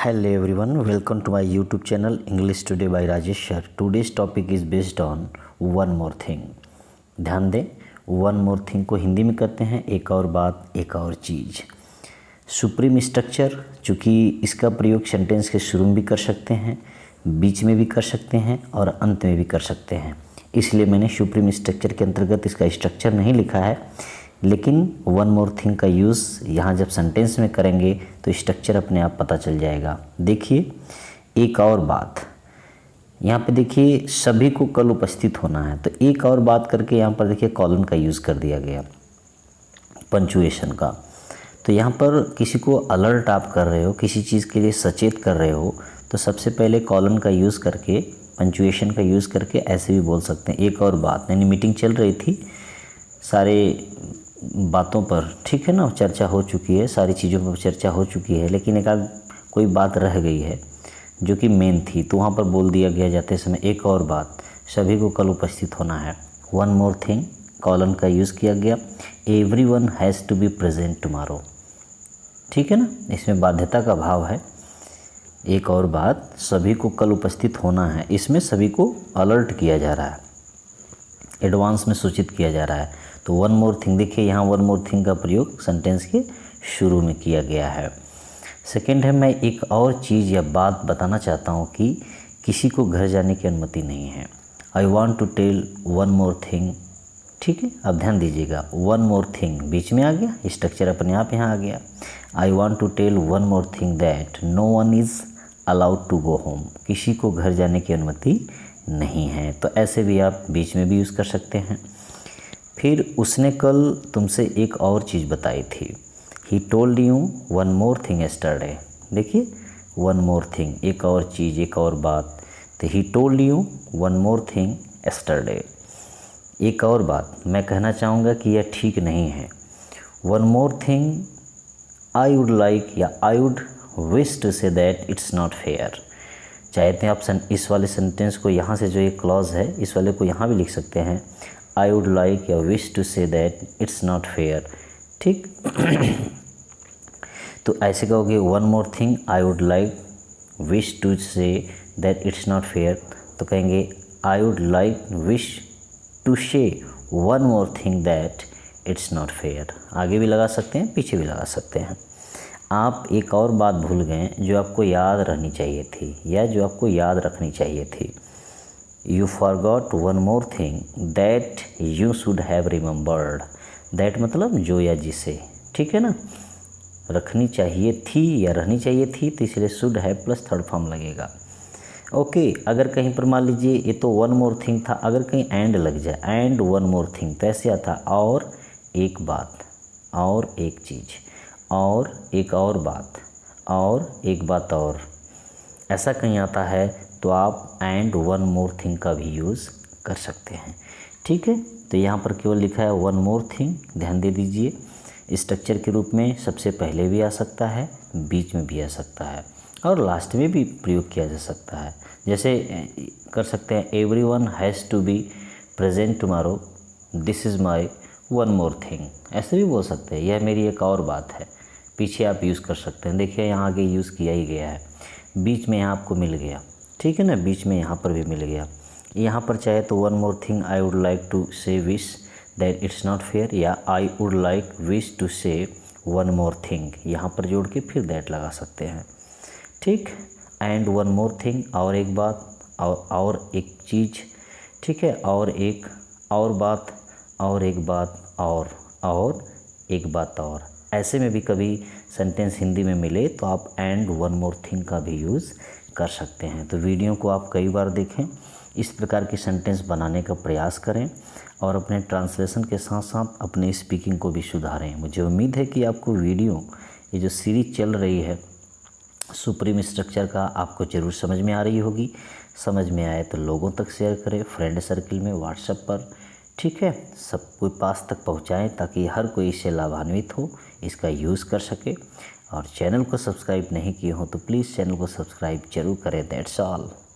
Hello everyone, welcome to my YouTube channel English Today by Rajesh sir. Today's topic is based on one more thing. ध्यान दें, one more thing को हिंदी में कहते हैं एक और बात, एक और चीज़। सुप्रीम स्ट्रक्चर, चूँकि इसका प्रयोग सेंटेंस के शुरू में भी कर सकते हैं, बीच में भी कर सकते हैं और अंत में भी कर सकते हैं, इसलिए मैंने सुप्रीम स्ट्रक्चर के अंतर्गत इसका स्ट्रक्चर नहीं लिखा है, लेकिन वन मोर थिंग का यूज़ यहाँ जब सेंटेंस में करेंगे तो स्ट्रक्चर अपने आप पता चल जाएगा। देखिए, एक और बात, यहाँ पे देखिए सभी को कल उपस्थित होना है, तो एक और बात करके यहाँ पर देखिए कॉलन का यूज़ कर दिया गया, पंचुएशन का। तो यहाँ पर किसी को अलर्ट आप कर रहे हो, किसी चीज़ के लिए सचेत कर रहे हो, तो सबसे पहले कॉलन का यूज़ करके, पंचुएशन का यूज़ करके ऐसे भी बोल सकते हैं एक और बात। यानी मीटिंग चल रही थी, सारे बातों पर, ठीक है ना, चर्चा हो चुकी है, सारी चीज़ों पर चर्चा हो चुकी है, लेकिन एक आध कोई बात रह गई है जो कि मेन थी, तो वहाँ पर बोल दिया गया जाते समय एक और बात, सभी को कल उपस्थित होना है। वन मोर थिंग, कॉलन का यूज़ किया गया। Everyone has to be present tomorrow, ठीक है ना, इसमें बाध्यता का भाव है। एक और बात, सभी को कल उपस्थित होना है, इसमें सभी को अलर्ट किया जा रहा है, एडवांस में सूचित किया जा रहा है। तो वन मोर थिंग, देखिए यहाँ वन मोर थिंग का प्रयोग सेंटेंस के शुरू में किया गया है। सेकंड है, मैं एक और चीज़ या बात बताना चाहता हूँ कि किसी को घर जाने की अनुमति नहीं है। I want to tell one more thing, ठीक है, अब ध्यान दीजिएगा, वन मोर थिंग बीच में आ गया, स्ट्रक्चर अपने आप यहाँ आ गया। I want to tell one more thing that no one is allowed to go home, किसी को घर जाने की अनुमति नहीं है, तो ऐसे भी आप बीच में भी यूज़ कर सकते हैं। फिर उसने कल तुमसे एक और चीज़ बताई थी। He told you one more thing yesterday, देखिए वन मोर थिंग, एक और चीज़, एक और बात, तो he told you one more thing yesterday, एक और बात मैं कहना चाहूँगा कि यह ठीक नहीं है। One more thing I would like या I would wish to say that it's not fair. चाहते हैं आप इस वाले सेंटेंस को, यहाँ से जो ये क्लॉज है इस वाले को यहाँ भी लिख सकते हैं, आई वुड लाइक या wish to say that it's not fair, ठीक। तो ऐसे कहोगे one more thing I would like wish to say that it's not fair, तो कहेंगे I would like wish to say one more thing that it's not fair. आगे भी लगा सकते हैं, पीछे भी लगा सकते हैं। आप एक और बात भूल गए जो आपको याद रहनी चाहिए थी या जो आपको याद रखनी चाहिए थी। You forgot one more thing that you should have remembered. That मतलब जो या जिसे, ठीक है ना, रखनी चाहिए थी या रहनी चाहिए थी, तो इसलिए should have plus third form लगेगा। ओके, अगर कहीं पर मान लीजिए ये तो वन मोर थिंग था, अगर कहीं एंड लग जाए, एंड वन मोर थिंग, तो ऐसे आता और एक बात और एक चीज़ और एक और बात और एक बात और, ऐसा कहीं आता है तो आप एंड वन मोर थिंग का भी यूज़ कर सकते हैं, ठीक है। तो यहाँ पर केवल लिखा है वन मोर थिंग, ध्यान दे दीजिए। स्ट्रक्चर के रूप में सबसे पहले भी आ सकता है, बीच में भी आ सकता है और लास्ट में भी प्रयोग किया जा सकता है। जैसे कर सकते हैं everyone has to be present tomorrow, this is my one more thing, ऐसे भी बोल सकते हैं, यह मेरी एक और बात है। पीछे आप यूज़ कर सकते हैं, देखिए यहाँ आगे यूज़ किया ही गया है, बीच में यहाँ आपको मिल गया, ठीक है ना, बीच में यहाँ पर भी मिल गया। यहाँ पर चाहे तो one more thing I would like to say wish that it's not fair, या I would like wish to say one more thing, यहाँ पर जोड़ के फिर दैट लगा सकते हैं, ठीक। एंड वन मोर थिंग, और एक बात और एक चीज़, ठीक है, और एक और बात और एक बात और एक बात और, ऐसे में भी कभी सेंटेंस हिंदी में मिले तो आप एंड वन मोर थिंग का भी यूज़ कर सकते हैं। तो वीडियो को आप कई बार देखें, इस प्रकार की सेंटेंस बनाने का प्रयास करें और अपने ट्रांसलेशन के साथ साथ अपने स्पीकिंग को भी सुधारें। मुझे उम्मीद है कि आपको वीडियो, ये जो सीरीज चल रही है सुप्रीम स्ट्रक्चर का, आपको ज़रूर समझ में आ रही होगी। समझ में आए तो लोगों तक शेयर करें, फ्रेंड सर्किल में, व्हाट्सएप पर, ठीक है, सब कोई पास तक पहुंचाएं ताकि हर कोई इससे लाभान्वित हो, इसका यूज़ कर सके। और चैनल को सब्सक्राइब नहीं किए हो तो प्लीज़ चैनल को सब्सक्राइब जरूर करें। That's all.